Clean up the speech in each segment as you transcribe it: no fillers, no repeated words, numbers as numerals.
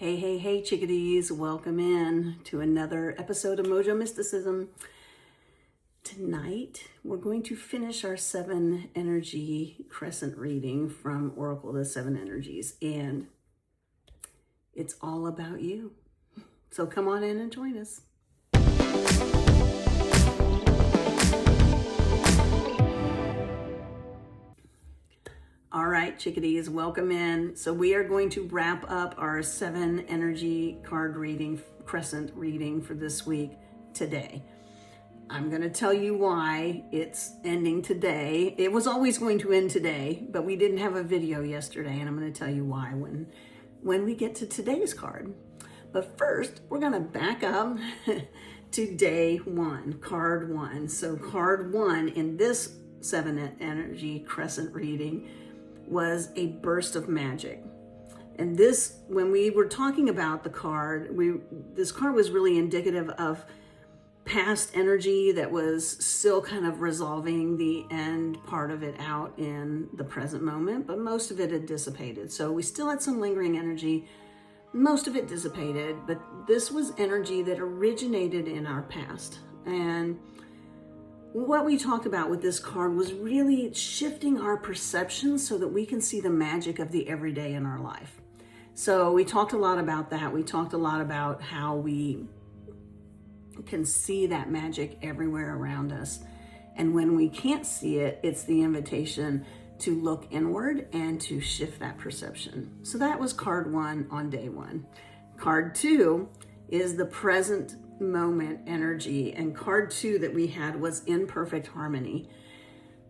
Hey, hey, hey, chickadees. Welcome in to another episode of Mojo Mysticism. Tonight, we're going to finish our Seven-Energy Crescent reading from Oracle, the Seven Energies, and it's all about you. So come on in and join us. All right, chickadees, welcome in. So we are going to wrap up our Seven-Energy card reading, Crescent reading for this week today. I'm going to tell you why it's ending today. It was always going to end today, but we didn't have a video yesterday, and I'm going to tell you why when we get to today's card. But first, we're going to back up to day one, card one. So card one in this Seven-Energy Crescent reading was a burst of magic. And this, when we were talking about the card, this card was really indicative of past energy that was still kind of resolving the end part of it out in the present moment, but most of it had dissipated. So we still had some lingering energy. Most of it dissipated, but this was energy that originated in our past. And what we talked about with this card was really shifting our perception so that we can see the magic of the everyday in our life. So we talked a lot about that. We talked a lot about how we can see that magic everywhere around us. And when we can't see it, it's the invitation to look inward and to shift that perception. So that was card one on day one. Card two is the present moment energy, and card two that we had was in perfect harmony.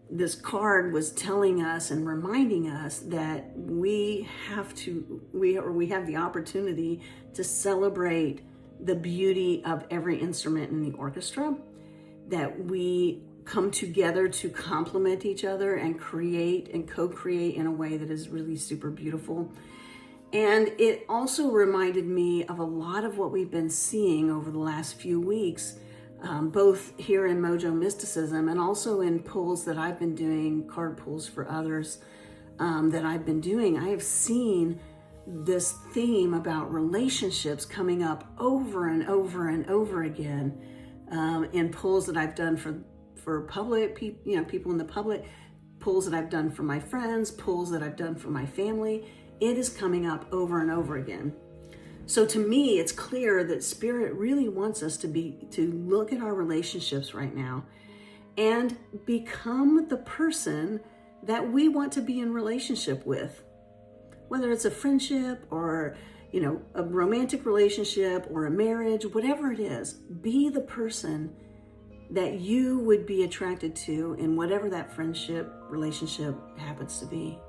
This card was telling us and reminding us that we have the opportunity to celebrate the beauty of every instrument in the orchestra, that we come together to complement each other and create and co-create in a way that is really super beautiful. And it also reminded me of a lot of what we've been seeing over the last few weeks, both here in Mojo Mysticism and also in pulls that I've been doing, card pulls for others that I've been doing. I have seen this theme about relationships coming up over and over and over again in pulls that I've done for public people, people in the public, pulls that I've done for my friends, pulls that I've done for my family. It is coming up over and over again. So to me, it's clear that Spirit really wants us to look at our relationships right now and become the person that we want to be in relationship with. Whether it's a friendship or, a romantic relationship or a marriage, whatever it is, be the person that you would be attracted to in whatever that friendship, relationship happens to be.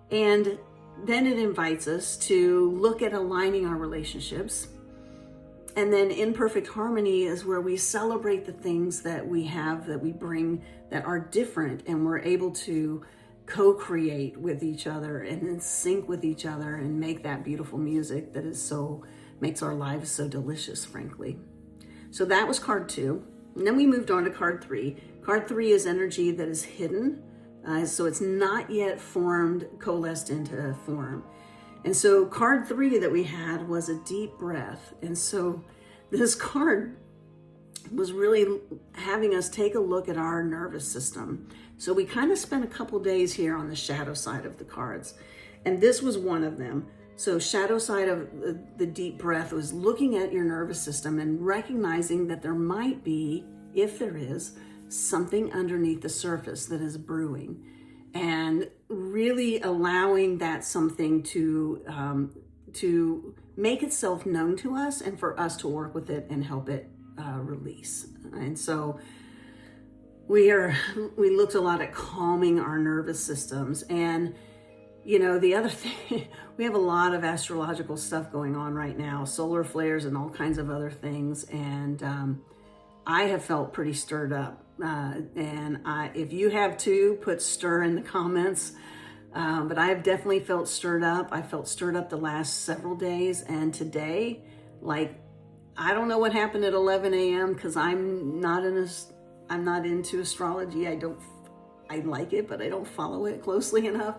And then it invites us to look at aligning our relationships. And then in perfect harmony is where we celebrate the things that we have, that we bring, that are different, and we're able to co-create with each other and in sync with each other and make that beautiful music that makes our lives so delicious, frankly. So that was card two. And then we moved on to card three. Card three is energy that is hidden. So it's not yet coalesced into form. And so card three that we had was a deep breath. And so this card was really having us take a look at our nervous system. So we kind of spent a couple days here on the shadow side of the cards. And this was one of them. So shadow side of the deep breath was looking at your nervous system and recognizing that there might be, if there is, something underneath the surface that is brewing, and really allowing that something to make itself known to us and for us to work with it and help it release. And so we looked a lot at calming our nervous systems. And the other thing, we have a lot of astrological stuff going on right now, solar flares and all kinds of other things. And I have felt pretty stirred up. If you have too, put stir in the comments. But I have definitely felt stirred up. I felt stirred up the last several days. And today, I don't know what happened at 11 a.m. because I'm not into astrology. I like it, but I don't follow it closely enough.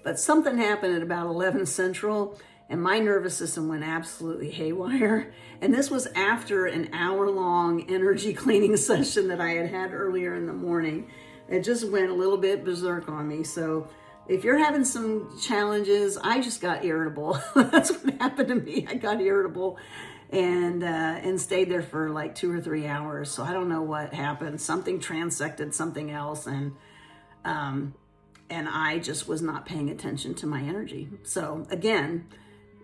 But something happened at about 11 Central, and my nervous system went absolutely haywire. And this was after an hour-long energy cleaning session that I had earlier in the morning. It just went a little bit berserk on me. So if you're having some challenges, I just got irritable. That's what happened to me. I got irritable and stayed there for like 2 or 3 hours. So I don't know what happened. Something transected something else, and I just was not paying attention to my energy. So again,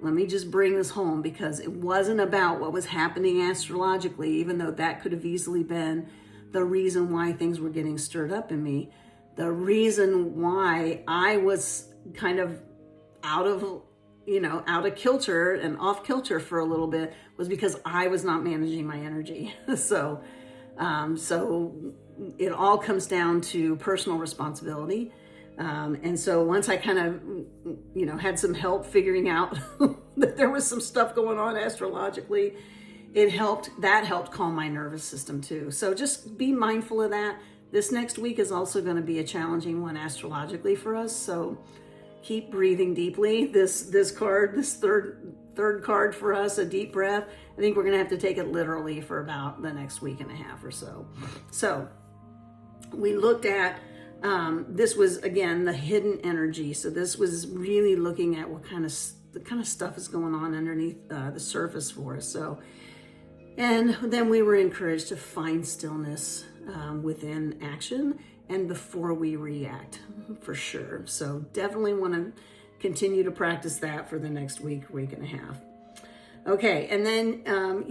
let me just bring this home, because it wasn't about what was happening astrologically, even though that could have easily been the reason why things were getting stirred up in me. The reason why I was kind of out of kilter and off kilter for a little bit was because I was not managing my energy. So it all comes down to personal responsibility. And so once I kind of, had some help figuring out that there was some stuff going on astrologically, that helped calm my nervous system too. So just be mindful of that. This next week is also going to be a challenging one astrologically for us. So keep breathing deeply. This third card for us, a deep breath. I think we're going to have to take it literally for about the next week and a half or so. So we looked at, this was again, the hidden energy. So this was really looking at the kind of stuff is going on underneath the surface for us. So, and then we were encouraged to find stillness within action and before we react, for sure. So definitely want to continue to practice that for the next week and a half. Okay, and then 2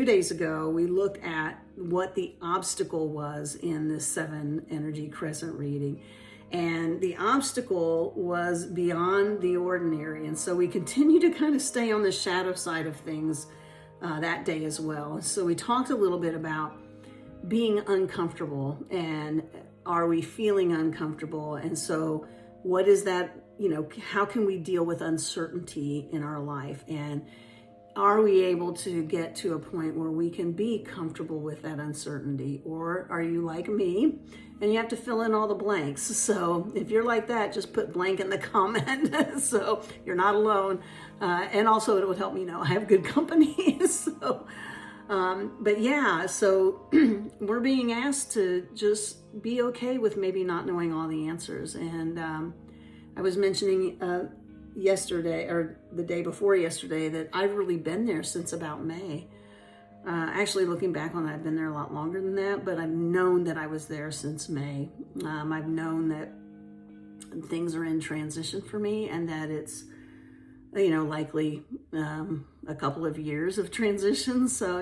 days ago, we looked at what the obstacle was in this Seven-Energy Crescent reading. And the obstacle was beyond the ordinary. And so we continue to kind of stay on the shadow side of things that day as well. So we talked a little bit about being uncomfortable, and are we feeling uncomfortable? And so what is that, how can we deal with uncertainty in our life? And are we able to get to a point where we can be comfortable with that uncertainty? Or are you like me and you have to fill in all the blanks? So if you're like that, just put blank in the comment. So you're not alone. And also it would help me know I have good company. So we're being asked to just be okay with maybe not knowing all the answers. And I was mentioning yesterday, or the day before yesterday, that I've really been there since about May. Actually, looking back on it, I've been there a lot longer than that, but I've known that I was there since May. I've known that things are in transition for me, and that it's, likely a couple of years of transition. So,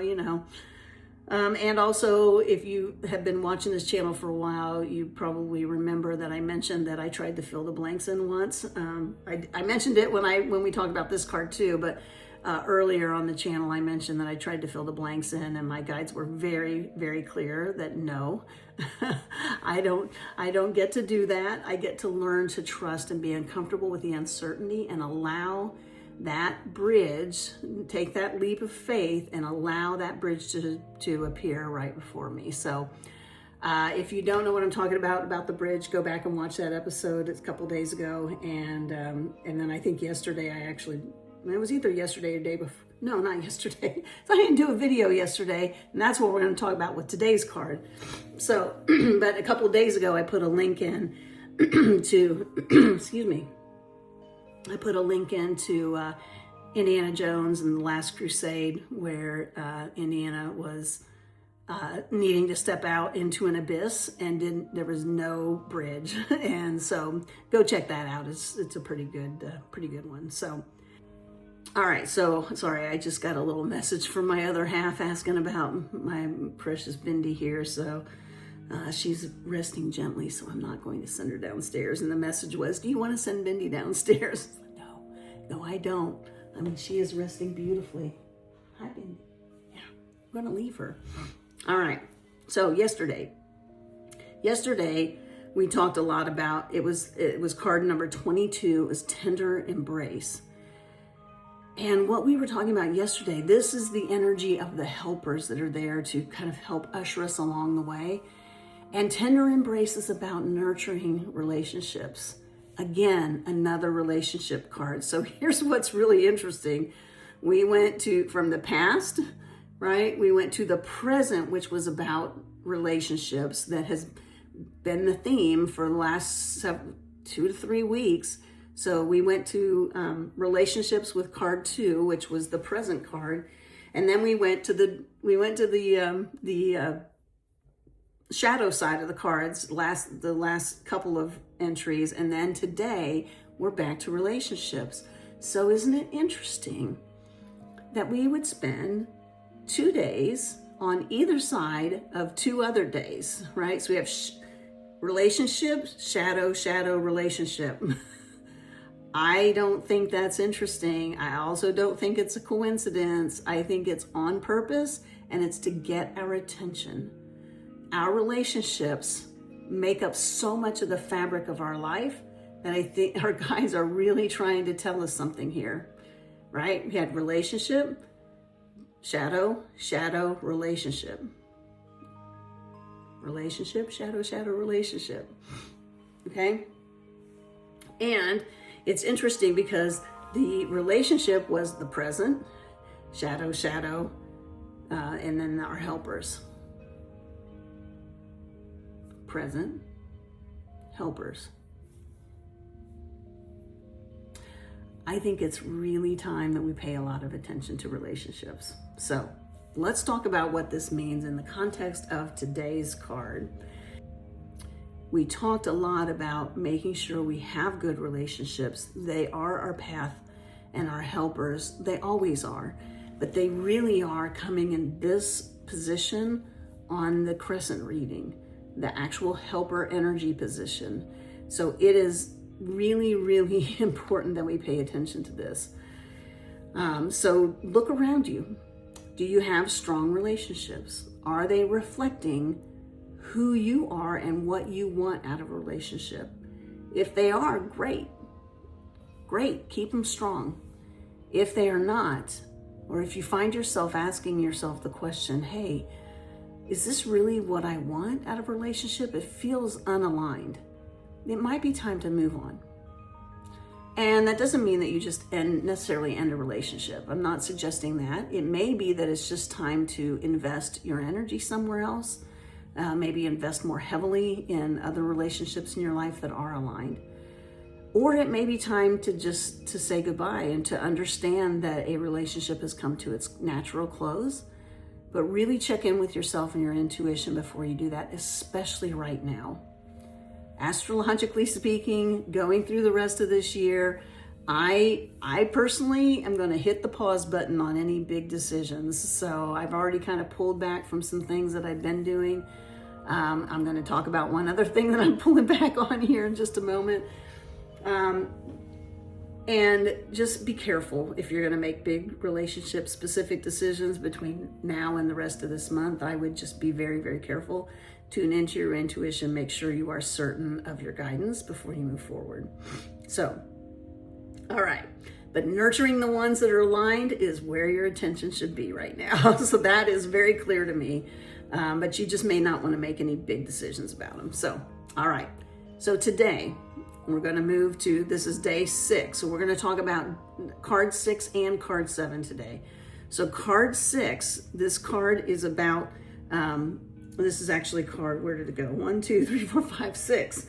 and also, if you have been watching this channel for a while, you probably remember that I mentioned that I tried to fill the blanks in once. I mentioned it when we talked about this card too, but earlier on the channel, I mentioned that I tried to fill the blanks in, and my guides were very, very clear that no, I don't get to do that. I get to learn to trust and be uncomfortable with the uncertainty and allow that bridge, take that leap of faith and allow that bridge to appear right before me. So if you don't know what I'm talking about the bridge, go back and watch that episode. It's a couple days ago. And then I think yesterday it was either yesterday or day before. No, not yesterday. So I didn't do a video yesterday, and that's what we're going to talk about with today's card. So, but a couple of days ago, I put a link in to, excuse me, I put a link into Indiana Jones and the Last Crusade, where Indiana was needing to step out into an abyss, and there was no bridge. And so go check that out. It's a pretty good one. So. All right, so sorry, I just got a little message from my other half asking about my precious Bindi here. So she's resting gently, so I'm not going to send her downstairs. And the message was, do you want to send Bindi downstairs? No, I don't. I mean, she is resting beautifully. Hi, Bindi. Yeah, I'm going to leave her. All right, so yesterday we talked a lot about, it was card number 22, it was Tender Embrace. And what we were talking about yesterday, this is the energy of the helpers that are there to kind of help usher us along the way. And Tender Embrace is about nurturing relationships Again, another relationship card. So here's what's really interesting. We went from the past, right? We went to the present, which was about relationships. That has been the theme for the last 2 to 3 weeks. So we went to relationships with card 2, which was the present card, and then we went to the shadow side of the cards, the last couple of entries, and then today we're back to relationships. So isn't it interesting that we would spend 2 days on either side of 2 other days, right? So we have relationships, shadow, relationship. I don't think that's interesting. I also don't think it's a coincidence. I think it's on purpose, and it's to get our attention. Our relationships make up so much of the fabric of our life that I think our guides are really trying to tell us something here, right? We had relationship, shadow, relationship. Relationship, shadow, relationship. Okay? And it's interesting because the relationship was the present, shadow, and then our helpers. Present, helpers. I think it's really time that we pay a lot of attention to relationships. So let's talk about what this means in the context of today's card. We talked a lot about making sure we have good relationships. They are our path and our helpers. They always are, but they really are coming in this position on the crescent reading, the actual helper energy position. So it is really, really important that we pay attention to this. So look around you. Do you have strong relationships? Are they reflecting who you are and what you want out of a relationship? If they are, great, keep them strong. If they are not, or if you find yourself asking yourself the question, hey, is this really what I want out of a relationship? It feels unaligned. It might be time to move on. And that doesn't mean that you just necessarily end a relationship. I'm not suggesting that. It may be that it's just time to invest your energy somewhere else. Maybe invest more heavily in other relationships in your life that are aligned. Or it may be time to say goodbye and to understand that a relationship has come to its natural close. But really check in with yourself and your intuition before you do that, especially right now. Astrologically speaking, going through the rest of this year, I personally am going to hit the pause button on any big decisions. So I've already kind of pulled back from some things that I've been doing. I'm going to talk about one other thing that I'm pulling back on here in just a moment. And just be careful if you're going to make big relationship specific decisions between now and the rest of this month. I would just be very, very careful. Tune into your intuition. Make sure you are certain of your guidance before you move forward. So, all right. But nurturing the ones that are aligned is where your attention should be right now. So that is very clear to me. But you just may not want to make any big decisions about them. So, all right. So today, we're going to move to, this is day 6. So we're going to talk about card 6 and card 7 today. So card 6, this card is about, this is actually card, where did it go? 1, 2, 3, 4, 5, 6.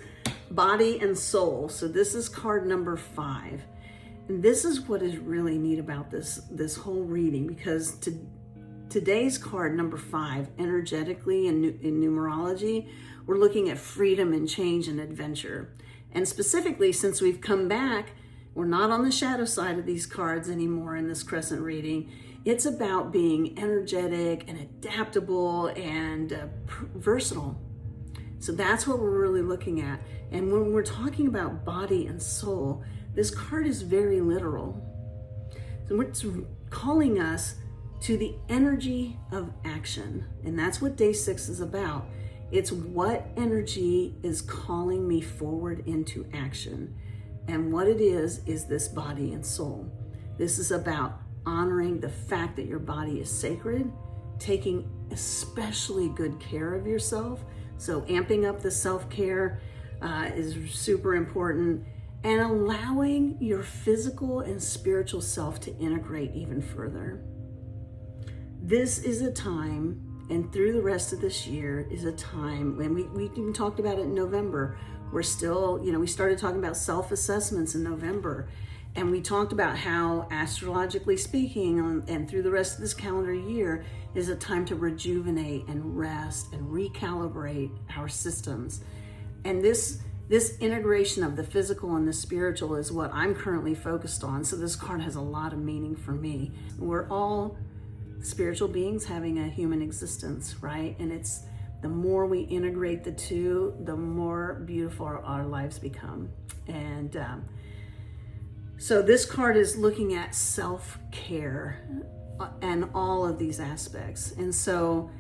Body and soul. So this is card number 5. And this is what is really neat about this whole reading, because today's card number 5, energetically in numerology, we're looking at freedom and change and adventure. And specifically, since we've come back, we're not on the shadow side of these cards anymore in this crescent reading. It's about being energetic and adaptable and versatile. So that's what we're really looking at. And when we're talking about body and soul, this card is very literal. So it's calling us to the energy of action. And that's what day 6 is about. It's what energy is calling me forward into action. And what it is this body and soul. This is about honoring the fact that your body is sacred, taking especially good care of yourself. So amping up the self-care is super important. and allowing your physical and spiritual self to integrate even further. This is a time, and through the rest of this year is a time, and we even talked about it in November. We're still, we started talking about self-assessments in November, and we talked about how, astrologically speaking, and through the rest of this calendar year, is a time to rejuvenate and rest and recalibrate our systems. And this integration of the physical and the spiritual is what I'm currently focused on. So this card has a lot of meaning for me. We're all spiritual beings having a human existence, right? And it's the more we integrate the two, the more beautiful our lives become. And so this card is looking at self-care and all of these aspects. And so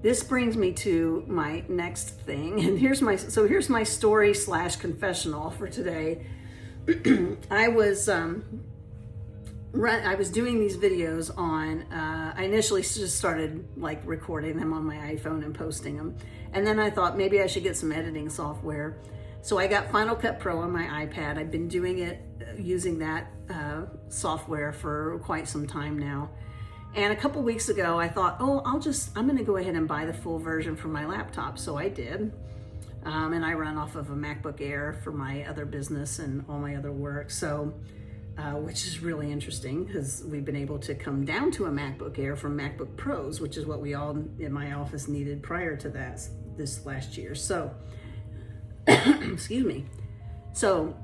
this brings me to my next thing. And here's my story / confessional for today. I was doing these videos on, I initially just started like recording them on my iPhone and posting them. And then I thought maybe I should get some editing software. So I got Final Cut Pro on my iPad. I've been doing it using that software for quite some time now. And a couple weeks ago, I thought, I'm going to go ahead and buy the full version for my laptop. So I did. And I run off of a MacBook Air for my other business and all my other work. So, which is really interesting because we've been able to come down to a MacBook Air from MacBook Pros, which is what we all in my office needed prior to this last year. So, excuse me. So,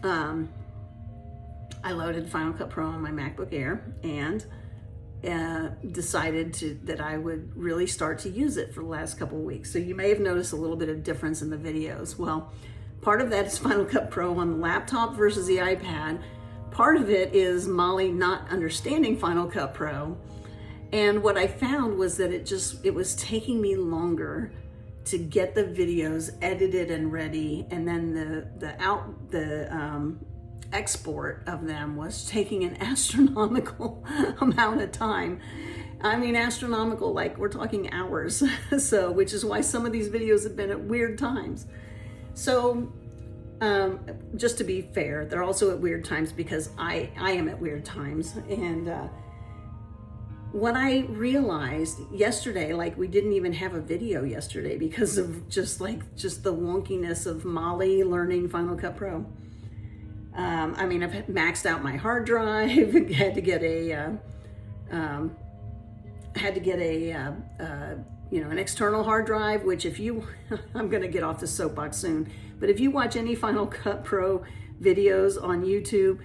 I loaded Final Cut Pro on my MacBook Air and decided that I would really start to use it for the last couple of weeks. So you may have noticed a little bit of difference in the videos. Well, part of that is Final Cut Pro on the laptop versus the iPad. Part of it is Molly not understanding Final Cut Pro. And what I found was that it was taking me longer to get the videos edited and ready, and then the export of them was taking an astronomical amount of time. I mean, astronomical, like we're talking hours. So, which is why some of these videos have been at weird times. So, just to be fair, they're also at weird times because I am at weird times. And what I realized yesterday, like we didn't even have a video yesterday because of just the wonkiness of Molly learning Final Cut Pro. I mean, I've maxed out my hard drive, had to get an external hard drive, which I'm going to get off the soapbox soon, but if you watch any Final Cut Pro videos on YouTube,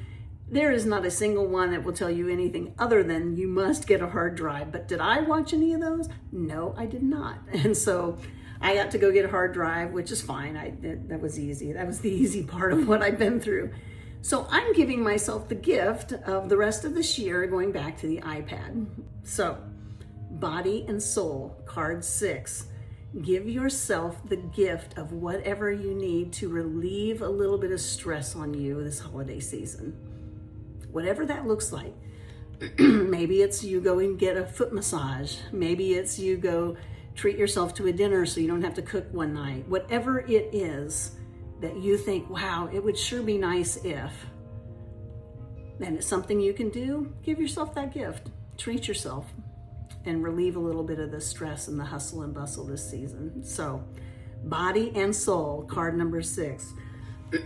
there is not a single one that will tell you anything other than you must get a hard drive. But did I watch any of those? No, I did not. And so I got to go get a hard drive, which is fine. That was easy. That was the easy part of what I've been through. So I'm giving myself the gift of the rest of this year going back to the iPad. So, Body and Soul, card 6. Give yourself the gift of whatever you need to relieve a little bit of stress on you this holiday season. Whatever that looks like. Maybe it's you go and get a foot massage. Maybe it's you go treat yourself to a dinner so you don't have to cook one night. Whatever it is that you think, wow, it would sure be nice if, and it's something you can do, give yourself that gift. Treat yourself and relieve a little bit of the stress and the hustle and bustle this season. So, Body and Soul, card number 6.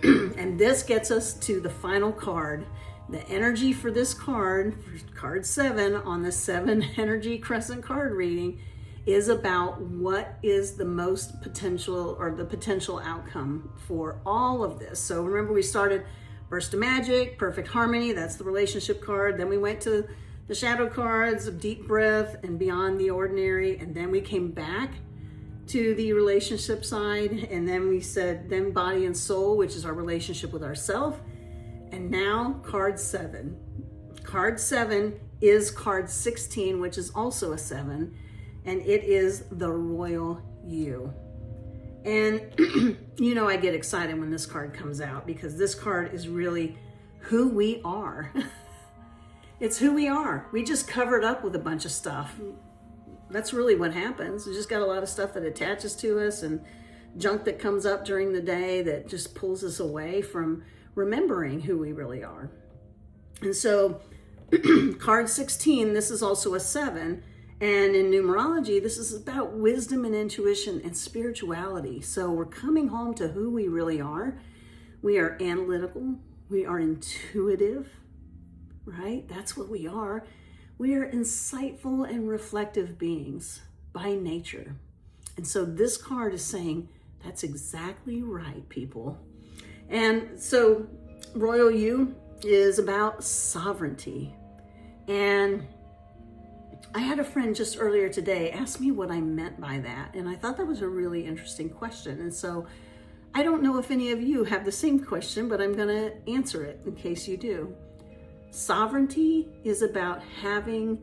And this gets us to the final card. The energy for this card, card 7 on the Seven-Energy Crescent card reading, is about what is the most potential or the potential outcome for all of this. So remember, we started Burst of Magic, Perfect Harmony, that's the relationship card. Then we went to the shadow cards of Deep Breath and Beyond the Ordinary. And then we came back to the relationship side. And then we said, then Body and Soul, which is our relationship with ourselves. And now card 7. Card 7 is card 16, which is also a 7. And it is the Royal You. And I get excited when this card comes out because this card is really who we are. It's who we are. We just covered up with a bunch of stuff. That's really what happens. We just got a lot of stuff that attaches to us and junk that comes up during the day that just pulls us away from remembering who we really are. And so card 16, this is also a 7. And in numerology, this is about wisdom and intuition and spirituality. So we're coming home to who we really are. We are analytical. We are intuitive, right? That's what we are. We are insightful and reflective beings by nature. And so this card is saying, that's exactly right, people. And so Royal You is about sovereignty. And I had a friend just earlier today ask me what I meant by that. And I thought that was a really interesting question. And so I don't know if any of you have the same question, but I'm going to answer it in case you do. Sovereignty is about having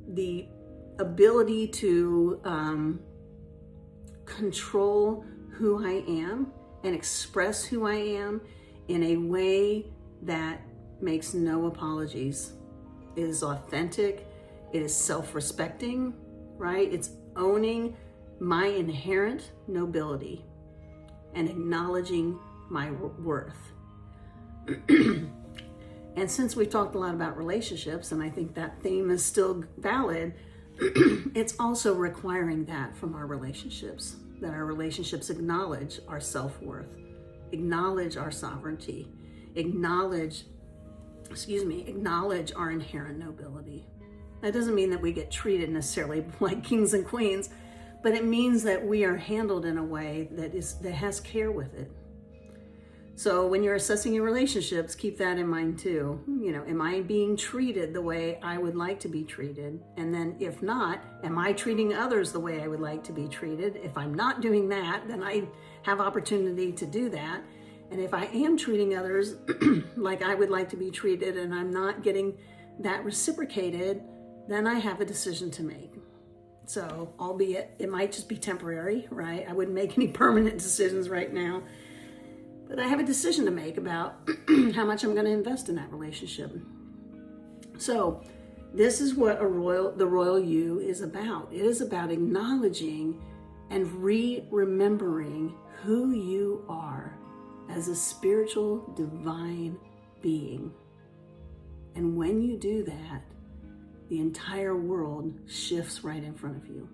the ability to control who I am and express who I am in a way that makes no apologies. It is authentic. It is self-respecting, right? It's owning my inherent nobility and acknowledging my worth. And since we've talked a lot about relationships, and I think that theme is still valid, it's also requiring that from our relationships, that our relationships acknowledge our self-worth, acknowledge our sovereignty, acknowledge our inherent nobility. That doesn't mean that we get treated necessarily like kings and queens, but it means that we are handled in a way that has care with it. So when you're assessing your relationships, keep that in mind too. You know, am I being treated the way I would like to be treated? And then if not, am I treating others the way I would like to be treated? If I'm not doing that, then I have opportunity to do that. And if I am treating others like I would like to be treated and I'm not getting that reciprocated, then I have a decision to make. So, albeit it might just be temporary, right? I wouldn't make any permanent decisions right now. But I have a decision to make about how much I'm going to invest in that relationship. So, this is what the Royal You is about. It is about acknowledging and remembering who you are as a spiritual, divine being. And when you do that, the entire world shifts right in front of you.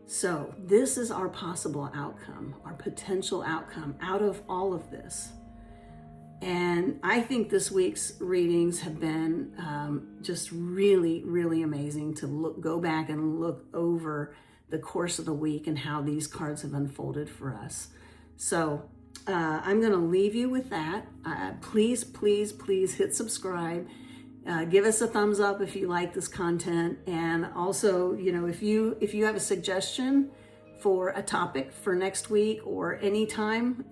So this is our possible outcome, our potential outcome out of all of this. And I think this week's readings have been just really, really amazing to go back and look over the course of the week and how these cards have unfolded for us. So I'm going to leave you with that. Please, please, please hit subscribe. Give us a thumbs up if you like this content. And also, you know, if you have a suggestion for a topic for next week or anytime,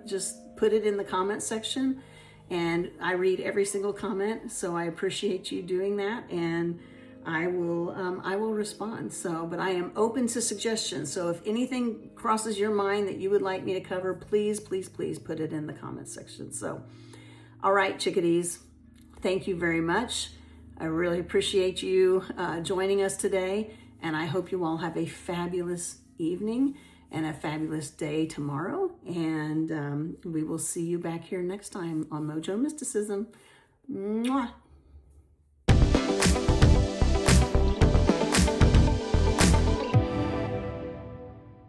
just put it in the comment section. And I read every single comment, so I appreciate you doing that. And I will respond. So, but I am open to suggestions. So if anything crosses your mind that you would like me to cover, please, please, please put it in the comment section. So, all right, chickadees. Thank you very much. I really appreciate you joining us today, and I hope you all have a fabulous evening and a fabulous day tomorrow, and we will see you back here next time on Mojo Mysticism. Mwah.